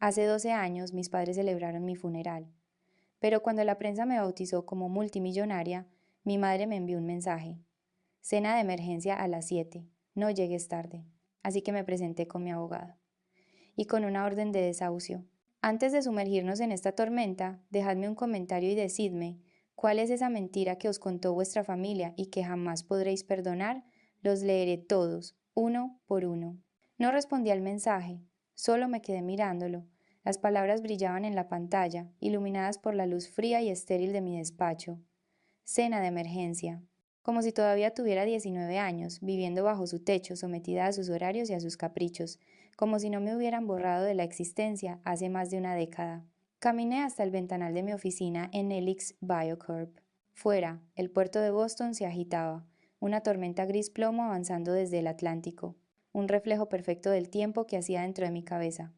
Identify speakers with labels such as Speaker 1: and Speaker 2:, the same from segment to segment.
Speaker 1: Hace 12 años mis padres celebraron mi funeral, pero cuando la prensa me bautizó como multimillonaria, mi madre me envió un mensaje. Cena de emergencia a las 7. No llegues tarde. Así que me presenté con mi abogado. Y con una orden de desahucio. Antes de sumergirnos en esta tormenta, dejadme un comentario y decidme, ¿cuál es esa mentira que os contó vuestra familia y que jamás podréis perdonar? Los leeré todos, uno por uno. No respondí al mensaje, solo me quedé mirándolo. Las palabras brillaban en la pantalla, iluminadas por la luz fría y estéril de mi despacho. Cena de emergencia. Como si todavía tuviera 19 años, viviendo bajo su techo, sometida a sus horarios y a sus caprichos, como si no me hubieran borrado de la existencia hace más de una década. Caminé hasta el ventanal de mi oficina en Helix Biocorp. Fuera, el puerto de Boston se agitaba, una tormenta gris plomo avanzando desde el Atlántico, un reflejo perfecto del tiempo que hacía dentro de mi cabeza.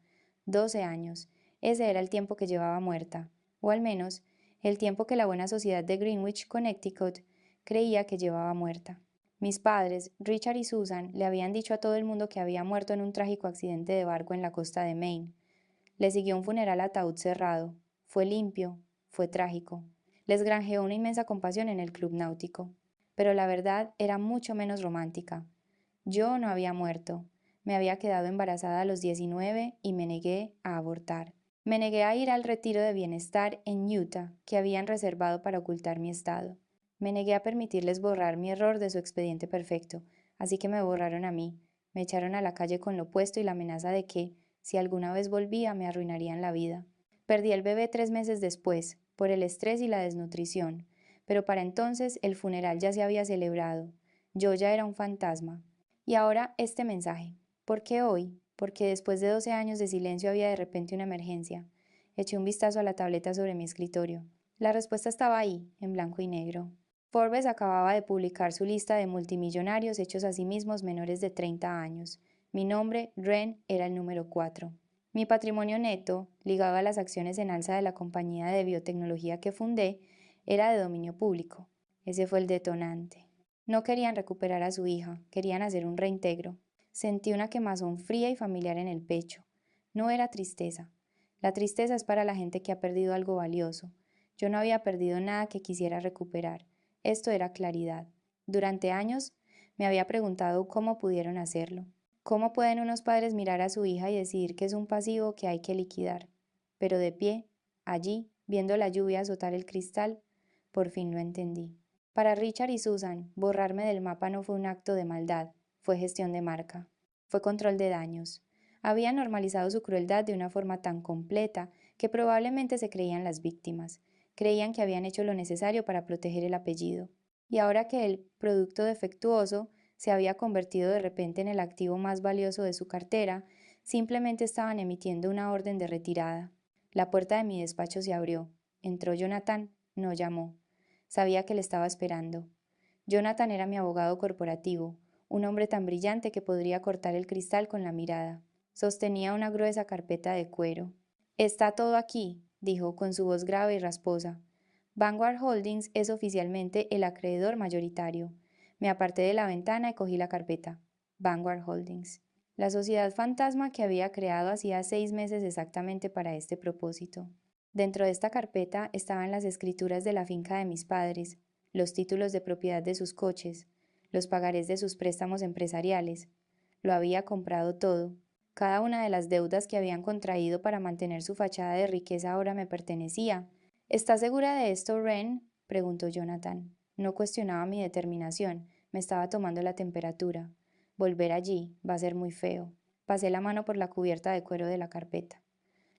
Speaker 1: 12 años, ese era el tiempo que llevaba muerta, o al menos, el tiempo que la buena sociedad de Greenwich, Connecticut, creía que llevaba muerta. Mis padres, Richard y Susan, le habían dicho a todo el mundo que había muerto en un trágico accidente de barco en la costa de Maine. Le siguió un funeral a ataúd cerrado. Fue limpio, fue trágico. Les granjeó una inmensa compasión en el club náutico. Pero la verdad era mucho menos romántica. Yo no había muerto. Me había quedado embarazada a los 19 y me negué a abortar. Me negué a ir al retiro de bienestar en Utah que habían reservado para ocultar mi estado. Me negué a permitirles borrar mi error de su expediente perfecto, así que me borraron a mí. Me echaron a la calle con lo opuesto y la amenaza de que, si alguna vez volvía, me arruinarían la vida. Perdí el bebé 3 meses después, por el estrés y la desnutrición, pero para entonces el funeral ya se había celebrado. Yo ya era un fantasma. Y ahora este mensaje. ¿Por qué hoy? Porque después de 12 años de silencio había de repente una emergencia. Eché un vistazo a la tableta sobre mi escritorio. La respuesta estaba ahí, en blanco y negro. Forbes acababa de publicar su lista de multimillonarios hechos a sí mismos menores de 30 años. Mi nombre, Ren, era el número 4. Mi patrimonio neto, ligado a las acciones en alza de la compañía de biotecnología que fundé, era de dominio público. Ese fue el detonante. No querían recuperar a su hija, querían hacer un reintegro. Sentí una quemazón fría y familiar en el pecho. No era tristeza. La tristeza es para la gente que ha perdido algo valioso. Yo no había perdido nada que quisiera recuperar. Esto era claridad. Durante años me había preguntado cómo pudieron hacerlo. ¿Cómo pueden unos padres mirar a su hija y decidir que es un pasivo que hay que liquidar? Pero de pie, allí, viendo la lluvia azotar el cristal, por fin lo entendí. Para Richard y Susan, borrarme del mapa no fue un acto de maldad, fue gestión de marca, fue control de daños. Habían normalizado su crueldad de una forma tan completa que probablemente se creían las víctimas, creían que habían hecho lo necesario para proteger el apellido. Y ahora que el producto defectuoso se había convertido de repente en el activo más valioso de su cartera, simplemente estaban emitiendo una orden de retirada. La puerta de mi despacho se abrió. Entró Jonathan, no llamó. Sabía que le estaba esperando. Jonathan era mi abogado corporativo, un hombre tan brillante que podría cortar el cristal con la mirada. Sostenía una gruesa carpeta de cuero. Está todo aquí, dijo con su voz grave y rasposa. Vanguard Holdings es oficialmente el acreedor mayoritario. Me aparté de la ventana y cogí la carpeta. Vanguard Holdings. La sociedad fantasma que había creado hacía 6 meses exactamente para este propósito. Dentro de esta carpeta estaban las escrituras de la finca de mis padres, los títulos de propiedad de sus coches, los pagarés de sus préstamos empresariales. Lo había comprado todo. Cada una de las deudas que habían contraído para mantener su fachada de riqueza ahora me pertenecía. ¿Estás segura de esto, Ren? Preguntó Jonathan. No cuestionaba mi determinación, me estaba tomando la temperatura. Volver allí va a ser muy feo. Pasé la mano por la cubierta de cuero de la carpeta.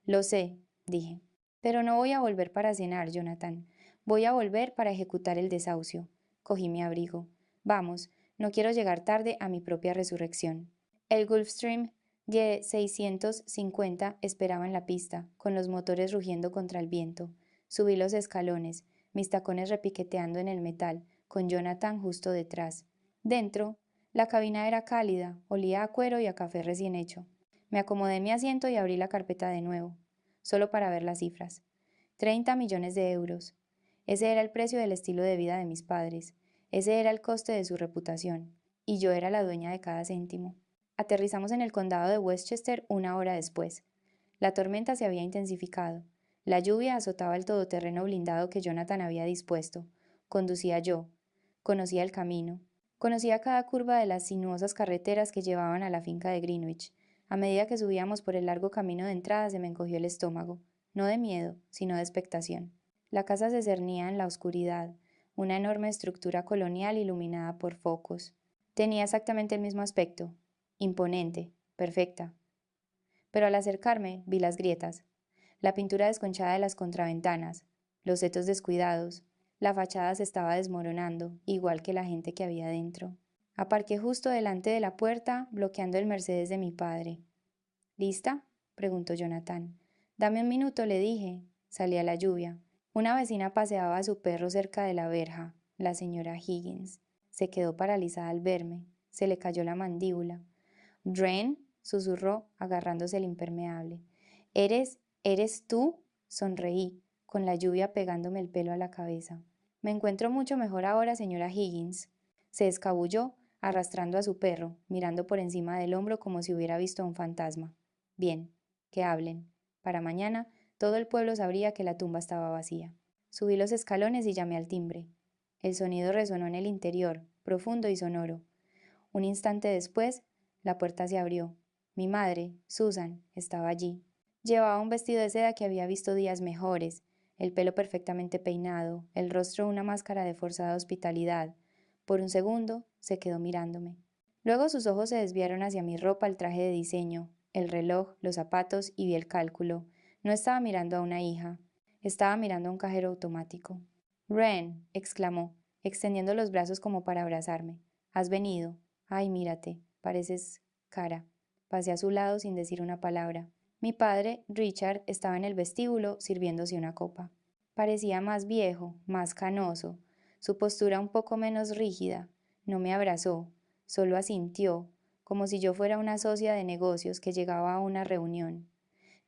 Speaker 1: Lo sé, dije. Pero no voy a volver para cenar, Jonathan. Voy a volver para ejecutar el desahucio. Cogí mi abrigo. Vamos, no quiero llegar tarde a mi propia resurrección. El Gulfstream G650 esperaba en la pista, con los motores rugiendo contra el viento. Subí los escalones, mis tacones repiqueteando en el metal, con Jonathan justo detrás. Dentro, la cabina era cálida, olía a cuero y a café recién hecho. Me acomodé en mi asiento y abrí la carpeta de nuevo, solo para ver las cifras. 30 millones de euros. Ese era el precio del estilo de vida de mis padres. Ese era el coste de su reputación. Y yo era la dueña de cada céntimo. Aterrizamos en el condado de Westchester una hora después. La tormenta se había intensificado. La lluvia azotaba el todoterreno blindado que Jonathan había dispuesto. Conducía yo. Conocía el camino. Conocía cada curva de las sinuosas carreteras que llevaban a la finca de Greenwich. A medida que subíamos por el largo camino de entrada se me encogió el estómago, no de miedo, sino de expectación. La casa se cernía en la oscuridad, una enorme estructura colonial iluminada por focos. Tenía exactamente el mismo aspecto, imponente, perfecta. Pero al acercarme vi las grietas, la pintura desconchada de las contraventanas, los setos descuidados. La fachada se estaba desmoronando, igual que la gente que había dentro. Aparqué justo delante de la puerta, bloqueando el Mercedes de mi padre. ¿Lista?, preguntó Jonathan. Dame un minuto, le dije. Salí a la lluvia. Una vecina paseaba a su perro cerca de la verja, la señora Higgins. Se quedó paralizada al verme. Se le cayó la mandíbula. «Dren», susurró, agarrándose el impermeable. ¿Eres tú?» Sonreí, con la lluvia pegándome el pelo a la cabeza. «Me encuentro mucho mejor ahora, señora Higgins». Se escabulló, arrastrando a su perro, mirando por encima del hombro como si hubiera visto a un fantasma. Bien, que hablen. Para mañana, todo el pueblo sabría que la tumba estaba vacía. Subí los escalones y llamé al timbre. El sonido resonó en el interior, profundo y sonoro. Un instante después, la puerta se abrió. Mi madre, Susan, estaba allí. Llevaba un vestido de seda que había visto días mejores, el pelo perfectamente peinado, el rostro una máscara de forzada hospitalidad. Por un segundo, se quedó mirándome. Luego sus ojos se desviaron hacia mi ropa, el traje de diseño, el reloj, los zapatos y vi el cálculo. No estaba mirando a una hija, estaba mirando a un cajero automático. «Ren», exclamó, extendiendo los brazos como para abrazarme. «¿Has venido? Ay, mírate, pareces cara». Pasé a su lado sin decir una palabra. Mi padre, Richard, estaba en el vestíbulo sirviéndose una copa. Parecía más viejo, más canoso, su postura un poco menos rígida. No me abrazó, solo asintió, como si yo fuera una socia de negocios que llegaba a una reunión.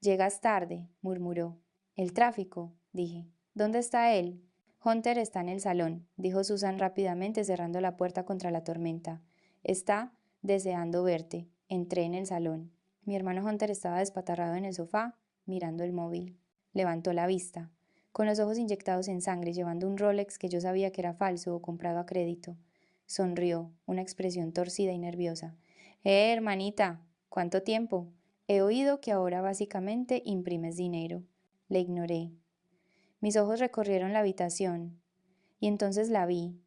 Speaker 1: «Llegas tarde», murmuró. «¿El tráfico?», dije. «¿Dónde está él?» «Hunter está en el salón», dijo Susan rápidamente cerrando la puerta contra la tormenta. «Está deseando verte». Entré en el salón. Mi hermano Hunter estaba despatarrado en el sofá, mirando el móvil. Levantó la vista, con los ojos inyectados en sangre, llevando un Rolex que yo sabía que era falso o comprado a crédito. Sonrió, una expresión torcida y nerviosa. Hermanita, ¿cuánto tiempo? He oído que ahora básicamente imprimes dinero». Le ignoré. Mis ojos recorrieron la habitación, y entonces la vi.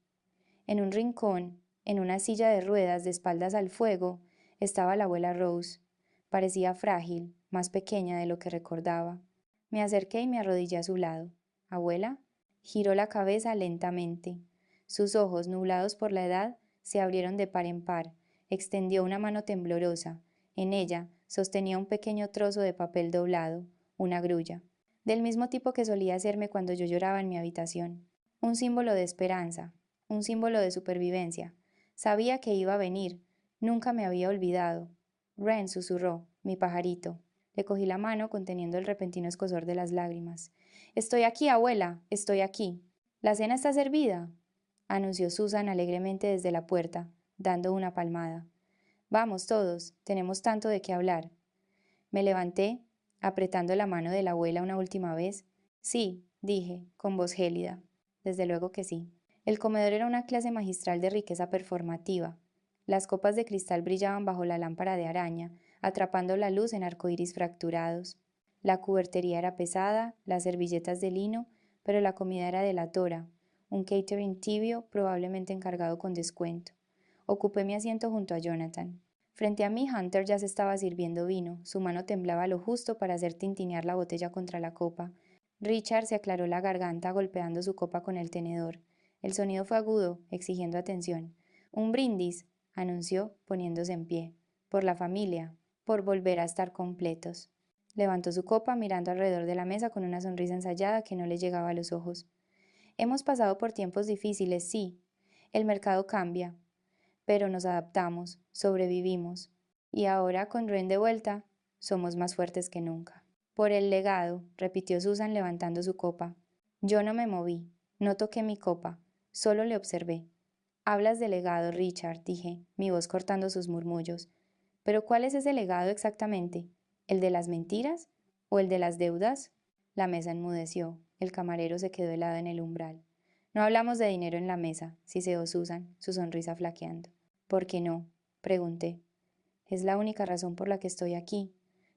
Speaker 1: En un rincón, en una silla de ruedas de espaldas al fuego, estaba la abuela Rose. Parecía frágil, más pequeña de lo que recordaba. Me acerqué y me arrodillé a su lado. «¿Abuela?». Giró la cabeza lentamente. Sus ojos, nublados por la edad, se abrieron de par en par. Extendió una mano temblorosa. En ella sostenía un pequeño trozo de papel doblado, una grulla, del mismo tipo que solía hacerme cuando yo lloraba en mi habitación. Un símbolo de esperanza, un símbolo de supervivencia. Sabía que iba a venir. Nunca me había olvidado. «Ren», susurró, «mi pajarito». Le cogí la mano conteniendo el repentino escozor de las lágrimas. «Estoy aquí, abuela, estoy aquí». «¿La cena está servida?», anunció Susan alegremente desde la puerta, dando una palmada. «Vamos todos, tenemos tanto de qué hablar». Me levanté, apretando la mano de la abuela una última vez. «Sí», dije, con voz gélida. «Desde luego que sí». El comedor era una clase magistral de riqueza performativa. Las copas de cristal brillaban bajo la lámpara de araña, atrapando la luz en arcoíris fracturados. La cubertería era pesada, las servilletas de lino, pero la comida era de la tora, un catering tibio, probablemente encargado con descuento. Ocupé mi asiento junto a Jonathan. Frente a mí, Hunter ya se estaba sirviendo vino, su mano temblaba lo justo para hacer tintinear la botella contra la copa. Richard se aclaró la garganta golpeando su copa con el tenedor. El sonido fue agudo, exigiendo atención. «Un brindis», anunció, poniéndose en pie. «Por la familia, por volver a estar completos». Levantó su copa mirando alrededor de la mesa con una sonrisa ensayada que no le llegaba a los ojos. «Hemos pasado por tiempos difíciles, sí. El mercado cambia. Pero nos adaptamos, sobrevivimos. Y ahora, con Ren de vuelta, somos más fuertes que nunca». «Por el legado», repitió Susan levantando su copa. Yo no me moví, no toqué mi copa, solo le observé. «Hablas de legado, Richard», dije, mi voz cortando sus murmullos. «¿Pero cuál es ese legado exactamente? ¿El de las mentiras? ¿O el de las deudas? La mesa enmudeció. El camarero se quedó helado en el umbral. No hablamos de dinero en la mesa, siseó Susan, su sonrisa flaqueando. ¿Por qué no? Pregunté. Es la única razón por la que estoy aquí.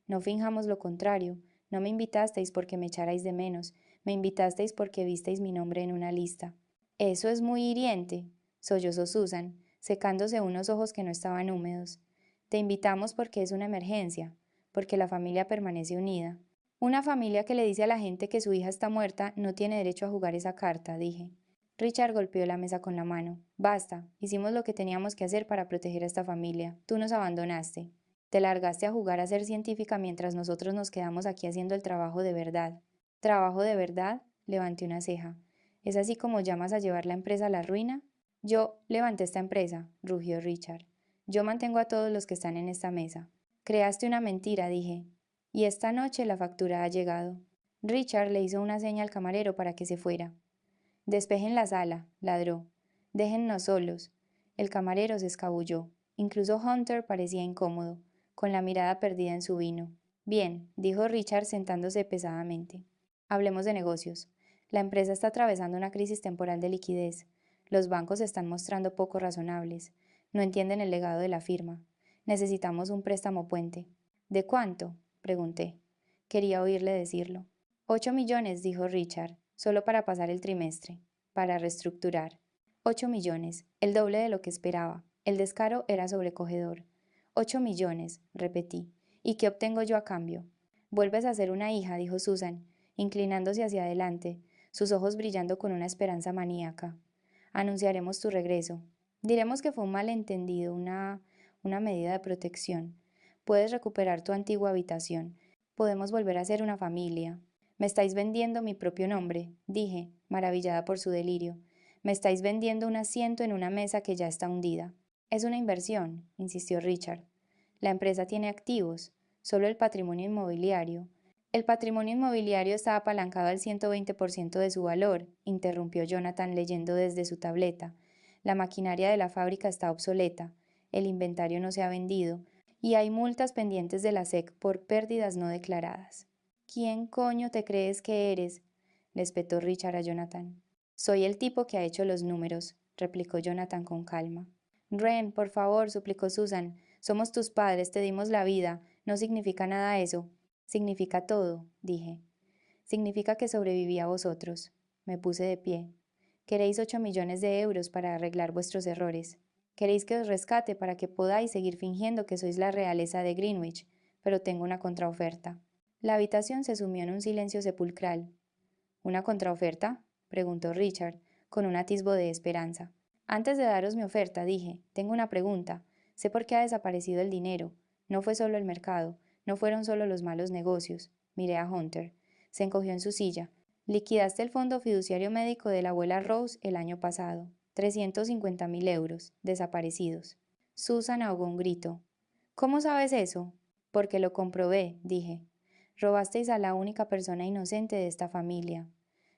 Speaker 1: No finjamos lo contrario. No me invitasteis porque me echarais de menos. Me invitasteis porque visteis mi nombre en una lista. Eso es muy hiriente, sollozó Susan, secándose unos ojos que no estaban húmedos. Te invitamos porque es una emergencia, porque la familia permanece unida. Una familia que le dice a la gente que su hija está muerta no tiene derecho a jugar esa carta, dije. Richard golpeó la mesa con la mano. Basta, hicimos lo que teníamos que hacer para proteger a esta familia. Tú nos abandonaste. Te largaste a jugar a ser científica mientras nosotros nos quedamos aquí haciendo el trabajo de verdad. ¿Trabajo de verdad? Levanté una ceja. ¿Es así como llamas a llevar la empresa a la ruina? Yo levanté esta empresa, rugió Richard. Yo mantengo a todos los que están en esta mesa. Creaste una mentira, dije. Y esta noche la factura ha llegado. Richard le hizo una seña al camarero para que se fuera. Despejen la sala, ladró. Déjennos solos. El camarero se escabulló. Incluso Hunter parecía incómodo, con la mirada perdida en su vino. Bien, dijo Richard sentándose pesadamente. Hablemos de negocios. La empresa está atravesando una crisis temporal de liquidez. Los bancos se están mostrando poco razonables. No entienden el legado de la firma. Necesitamos un préstamo puente. ¿De cuánto? Pregunté. Quería oírle decirlo. 8 millones, dijo Richard, solo para pasar el trimestre, para reestructurar. 8 millones, el doble de lo que esperaba. El descaro era sobrecogedor. 8 millones, repetí. ¿Y qué obtengo yo a cambio? Vuelves a ser una hija, dijo Susan, inclinándose hacia adelante, sus ojos brillando con una esperanza maníaca. Anunciaremos tu regreso. Diremos que fue un malentendido, una medida de protección. Puedes recuperar tu antigua habitación. Podemos volver a ser una familia. Me estáis vendiendo mi propio nombre, dije, maravillada por su delirio. Me estáis vendiendo un asiento en una mesa que ya está hundida. Es una inversión, insistió Richard. La empresa tiene activos, solo el patrimonio inmobiliario. El patrimonio inmobiliario está apalancado al 120% de su valor, interrumpió Jonathan leyendo desde su tableta. La maquinaria de la fábrica está obsoleta, el inventario no se ha vendido, y hay multas pendientes de la SEC por pérdidas no declaradas. ¿Quién coño te crees que eres? Le espetó Richard a Jonathan. Soy el tipo que ha hecho los números, replicó Jonathan con calma. Ren, por favor, suplicó Susan. Somos tus padres, te dimos la vida. No significa nada eso. Significa todo, dije. Significa que sobreviví a vosotros. Me puse de pie. Queréis 8 millones de euros para arreglar vuestros errores. Queréis que os rescate para que podáis seguir fingiendo que sois la realeza de Greenwich, pero tengo una contraoferta. La habitación se sumió en un silencio sepulcral. ¿Una contraoferta? Preguntó Richard, con un atisbo de esperanza. Antes de daros mi oferta, dije, tengo una pregunta. Sé por qué ha desaparecido el dinero. No fue solo el mercado, no fueron solo los malos negocios. Miré a Hunter. Se encogió en su silla. Liquidaste el fondo fiduciario médico de la abuela Rose el año pasado. 350.000 euros, desaparecidos. Susan ahogó un grito. ¿Cómo sabes eso? Porque lo comprobé, dije. Robasteis a la única persona inocente de esta familia.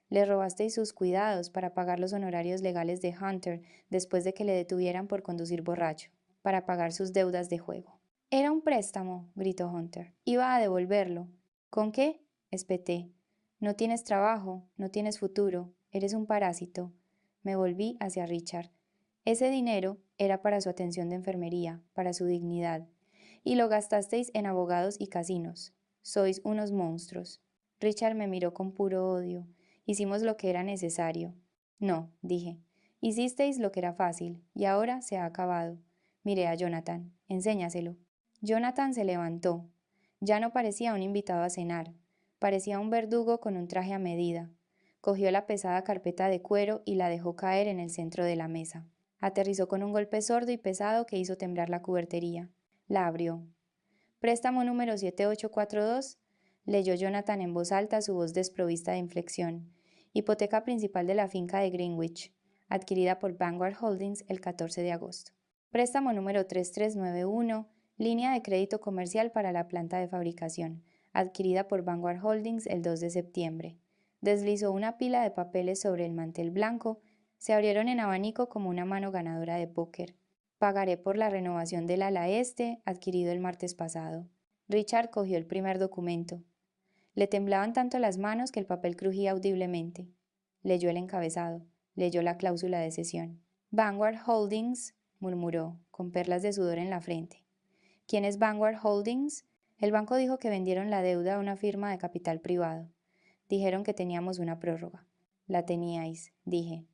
Speaker 1: Le robasteis sus cuidados para pagar los honorarios legales de Hunter después de que le detuvieran por conducir borracho, para pagar sus deudas de juego. Era un préstamo, gritó Hunter. Iba a devolverlo. ¿Con qué? Espeté. No tienes trabajo, no tienes futuro, eres un parásito. Me volví hacia Richard. Ese dinero era para su atención de enfermería, para su dignidad, y lo gastasteis en abogados y casinos. Sois unos monstruos. Richard me miró con puro odio. Hicimos lo que era necesario. No, dije. Hicisteis lo que era fácil, y ahora se ha acabado. Miré a Jonathan. Enséñaselo. Jonathan se levantó. Ya no parecía un invitado a cenar. Parecía un verdugo con un traje a medida. Cogió la pesada carpeta de cuero y la dejó caer en el centro de la mesa. Aterrizó con un golpe sordo y pesado que hizo temblar la cubertería. La abrió. Préstamo número 7842, leyó Jonathan en voz alta, su voz desprovista de inflexión. Hipoteca principal de la finca de Greenwich, adquirida por Vanguard Holdings el 14 de agosto. Préstamo número 3391, línea de crédito comercial para la planta de fabricación, adquirida por Vanguard Holdings el 2 de septiembre. Deslizó una pila de papeles sobre el mantel blanco, se abrieron en abanico como una mano ganadora de póker. Pagaré por la renovación del ala este, adquirido el martes pasado. Richard cogió el primer documento. Le temblaban tanto las manos que el papel crujía audiblemente. Leyó el encabezado, leyó la cláusula de cesión. Vanguard Holdings, murmuró, con perlas de sudor en la frente. ¿Quién es Vanguard Holdings? El banco dijo que vendieron la deuda a una firma de capital privado. Dijeron que teníamos una prórroga. La teníais, dije.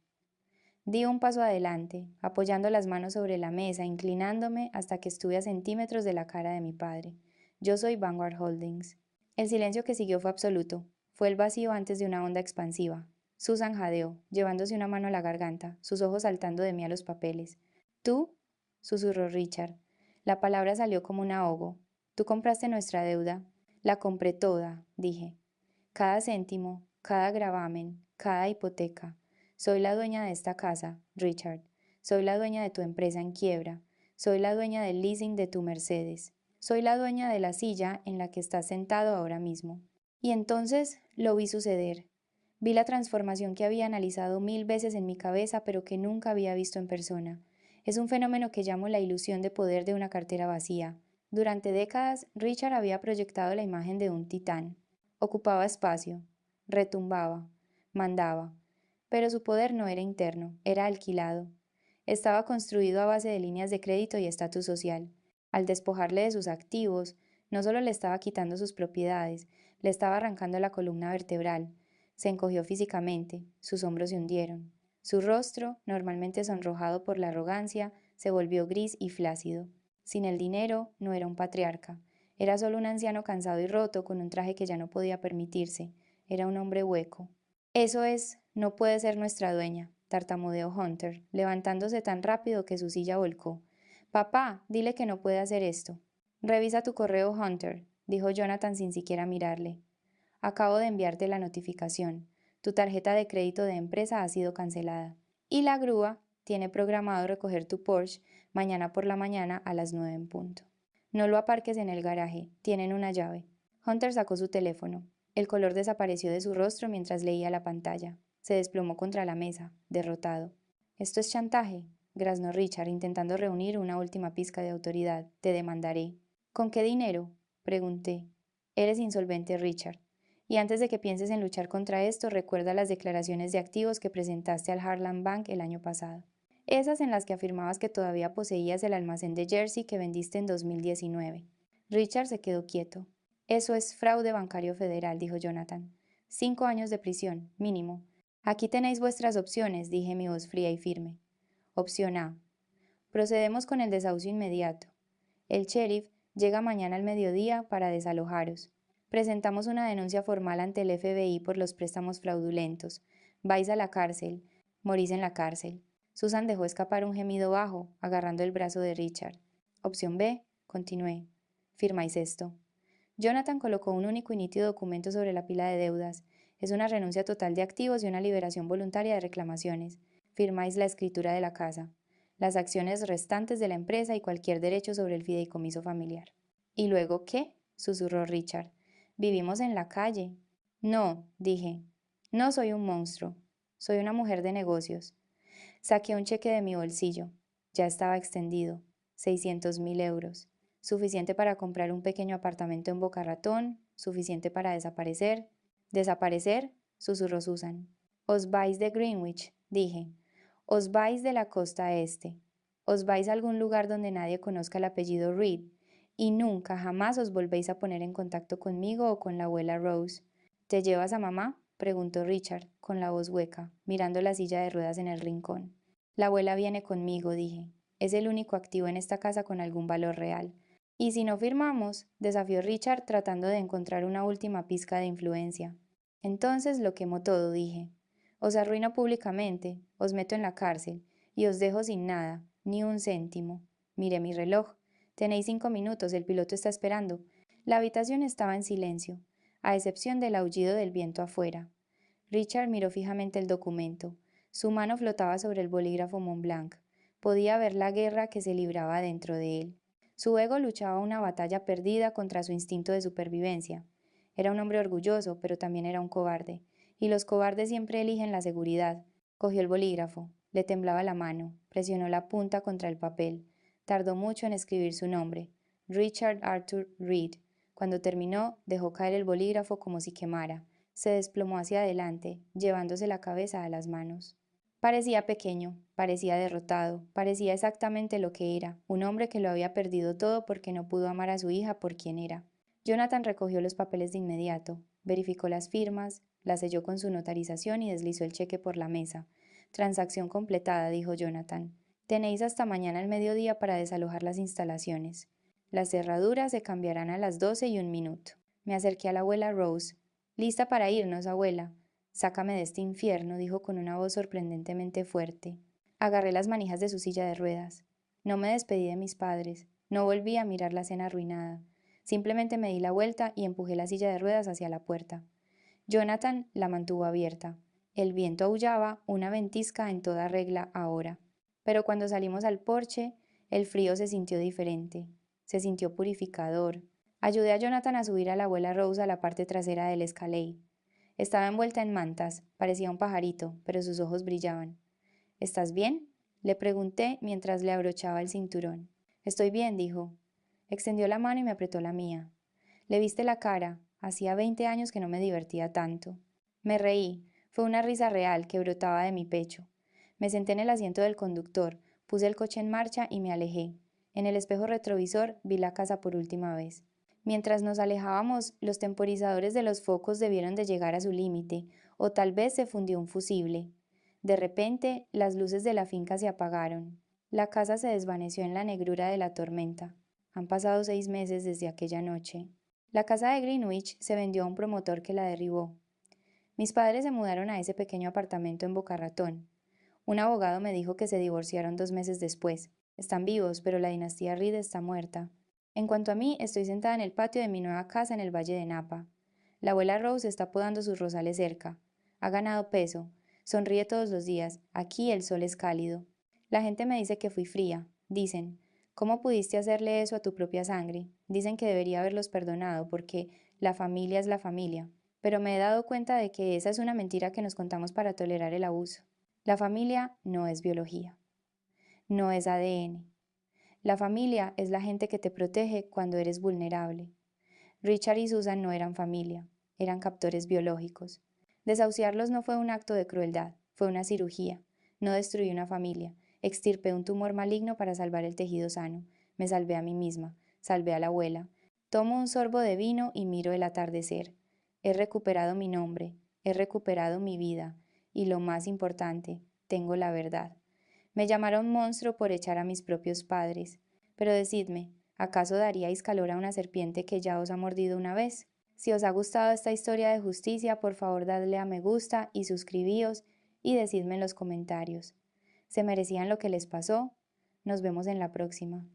Speaker 1: Di un paso adelante, apoyando las manos sobre la mesa, inclinándome hasta que estuve a centímetros de la cara de mi padre. Yo soy Vanguard Holdings. El silencio que siguió fue absoluto. Fue el vacío antes de una onda expansiva. Susan jadeó, llevándose una mano a la garganta, sus ojos saltando de mí a los papeles. ¿Tú? Susurró Richard. La palabra salió como un ahogo. ¿Tú compraste nuestra deuda? La compré toda, dije. Cada céntimo, cada gravamen, cada hipoteca. Soy la dueña de esta casa, Richard. Soy la dueña de tu empresa en quiebra. Soy la dueña del leasing de tu Mercedes. Soy la dueña de la silla en la que estás sentado ahora mismo. Y entonces lo vi suceder. Vi la transformación que había analizado 1000 veces en mi cabeza, pero que nunca había visto en persona. Es un fenómeno que llamo la ilusión de poder de una cartera vacía. Durante décadas, Richard había proyectado la imagen de un titán. Ocupaba espacio, retumbaba, mandaba, pero su poder no era interno, era alquilado. Estaba construido a base de líneas de crédito y estatus social. Al despojarle de sus activos, no solo le estaba quitando sus propiedades, le estaba arrancando la columna vertebral. Se encogió físicamente, sus hombros se hundieron. Su rostro, normalmente sonrojado por la arrogancia, se volvió gris y flácido. Sin el dinero, no era un patriarca. Era solo un anciano cansado y roto con un traje que ya no podía permitirse. Era un hombre hueco. Eso es, no puede ser nuestra dueña, tartamudeó Hunter, levantándose tan rápido que su silla volcó. Papá, dile que no puede hacer esto. Revisa tu correo, Hunter, dijo Jonathan sin siquiera mirarle. Acabo de enviarte la notificación. Tu tarjeta de crédito de empresa ha sido cancelada. Y la grúa tiene programado recoger tu Porsche mañana por la mañana a las 9 en punto. No lo aparques en el garaje, tienen una llave. Hunter sacó su teléfono. El color desapareció de su rostro mientras leía la pantalla. Se desplomó contra la mesa, derrotado. Esto es chantaje, graznó Richard, intentando reunir una última pizca de autoridad. Te demandaré. ¿Con qué dinero? Pregunté. Eres insolvente, Richard. Y antes de que pienses en luchar contra esto, recuerda las declaraciones de activos que presentaste al Harland Bank el año pasado. Esas en las que afirmabas que todavía poseías el almacén de Jersey que vendiste en 2019. Richard se quedó quieto. Eso es fraude bancario federal, dijo Jonathan. 5 años de prisión, mínimo. Aquí tenéis vuestras opciones, dije mi voz fría y firme. Opción A. Procedemos con el desahucio inmediato. El sheriff llega mañana al mediodía para desalojaros. Presentamos una denuncia formal ante el FBI por los préstamos fraudulentos. Vais a la cárcel. Morís en la cárcel. Susan dejó escapar un gemido bajo, agarrando el brazo de Richard. Opción B, continué. Firmáis esto. Jonathan colocó un único y nítido documento sobre la pila de deudas. Es una renuncia total de activos y una liberación voluntaria de reclamaciones. Firmáis la escritura de la casa, las acciones restantes de la empresa y cualquier derecho sobre el fideicomiso familiar. ¿Y luego qué? Susurró Richard. Vivimos en la calle. No, dije. No soy un monstruo. Soy una mujer de negocios. Saqué un cheque de mi bolsillo. Ya estaba extendido. 600.000 euros. Suficiente para comprar un pequeño apartamento en Boca Ratón. Suficiente para desaparecer. ¿Desaparecer? Susurró Susan. Os vais de Greenwich, dije. Os vais de la costa este. Os vais a algún lugar donde nadie conozca el apellido Reed. Y nunca, jamás os volvéis a poner en contacto conmigo o con la abuela Rose. ¿Te llevas a mamá? Preguntó Richard, con la voz hueca, mirando la silla de ruedas en el rincón. La abuela viene conmigo, dije. Es el único activo en esta casa con algún valor real. ¿Y si no firmamos? Desafió Richard tratando de encontrar una última pizca de influencia. Entonces lo quemo todo, dije. Os arruino públicamente, os meto en la cárcel, y os dejo sin nada, ni un céntimo. Miré mi reloj. Tenéis 5 minutos, el piloto está esperando. La habitación estaba en silencio, a excepción del aullido del viento afuera. Richard miró fijamente el documento. Su mano flotaba sobre el bolígrafo Montblanc. Podía ver la guerra que se libraba dentro de él. Su ego luchaba una batalla perdida contra su instinto de supervivencia. Era un hombre orgulloso, pero también era un cobarde. Y los cobardes siempre eligen la seguridad. Cogió el bolígrafo. Le temblaba la mano. Presionó la punta contra el papel. Tardó mucho en escribir su nombre. Richard Arthur Reed. Cuando terminó, dejó caer el bolígrafo como si quemara. Se desplomó hacia adelante, llevándose la cabeza a las manos. Parecía pequeño, parecía derrotado, parecía exactamente lo que era, un hombre que lo había perdido todo porque no pudo amar a su hija por quien era. Jonathan recogió los papeles de inmediato, verificó las firmas, las selló con su notarización y deslizó el cheque por la mesa. Transacción completada, dijo Jonathan. Tenéis hasta mañana al mediodía para desalojar las instalaciones. Las cerraduras se cambiarán a las 12:01. Me acerqué a la abuela Rose. Lista para irnos, abuela. Sácame de este infierno, dijo con una voz sorprendentemente fuerte. Agarré las manijas de su silla de ruedas. No me despedí de mis padres. No volví a mirar la cena arruinada. Simplemente me di la vuelta y empujé la silla de ruedas hacia la puerta. Jonathan la mantuvo abierta. El viento aullaba, una ventisca en toda regla ahora. Pero cuando salimos al porche, el frío se sintió diferente. Se sintió purificador. Ayudé a Jonathan a subir a la abuela Rose a la parte trasera del escalé. Estaba envuelta en mantas, parecía un pajarito, pero sus ojos brillaban. ¿Estás bien? Le pregunté mientras le abrochaba el cinturón. Estoy bien, dijo. Extendió la mano y me apretó la mía. Le viste la cara. Hacía 20 años que no me divertía tanto. Me reí. Fue una risa real que brotaba de mi pecho. Me senté en el asiento del conductor, puse el coche en marcha y me alejé. En el espejo retrovisor vi la casa por última vez. Mientras nos alejábamos, los temporizadores de los focos debieron de llegar a su límite, o tal vez se fundió un fusible. De repente, las luces de la finca se apagaron. La casa se desvaneció en la negrura de la tormenta. Han pasado 6 meses desde aquella noche. La casa de Greenwich se vendió a un promotor que la derribó. Mis padres se mudaron a ese pequeño apartamento en Boca Ratón. Un abogado me dijo que se divorciaron 2 meses después. Están vivos, pero la dinastía Reed está muerta. En cuanto a mí, estoy sentada en el patio de mi nueva casa en el Valle de Napa. La abuela Rose está podando sus rosales cerca. Ha ganado peso. Sonríe todos los días. Aquí el sol es cálido. La gente me dice que fui fría. Dicen, ¿cómo pudiste hacerle eso a tu propia sangre? Dicen que debería haberlos perdonado porque la familia es la familia. Pero me he dado cuenta de que esa es una mentira que nos contamos para tolerar el abuso. La familia no es biología. No es ADN. La familia es la gente que te protege cuando eres vulnerable. Richard y Susan no eran familia, eran captores biológicos. Desahuciarlos no fue un acto de crueldad, fue una cirugía. No destruí una familia, extirpé un tumor maligno para salvar el tejido sano. Me salvé a mí misma, salvé a la abuela. Tomo un sorbo de vino y miro el atardecer. He recuperado mi nombre, he recuperado mi vida, y lo más importante, tengo la verdad. Me llamaron monstruo por echar a mis propios padres. Pero decidme, ¿acaso daríais calor a una serpiente que ya os ha mordido una vez? Si os ha gustado esta historia de justicia, por favor dadle a me gusta y suscribíos y decidme en los comentarios. ¿Se merecían lo que les pasó? Nos vemos en la próxima.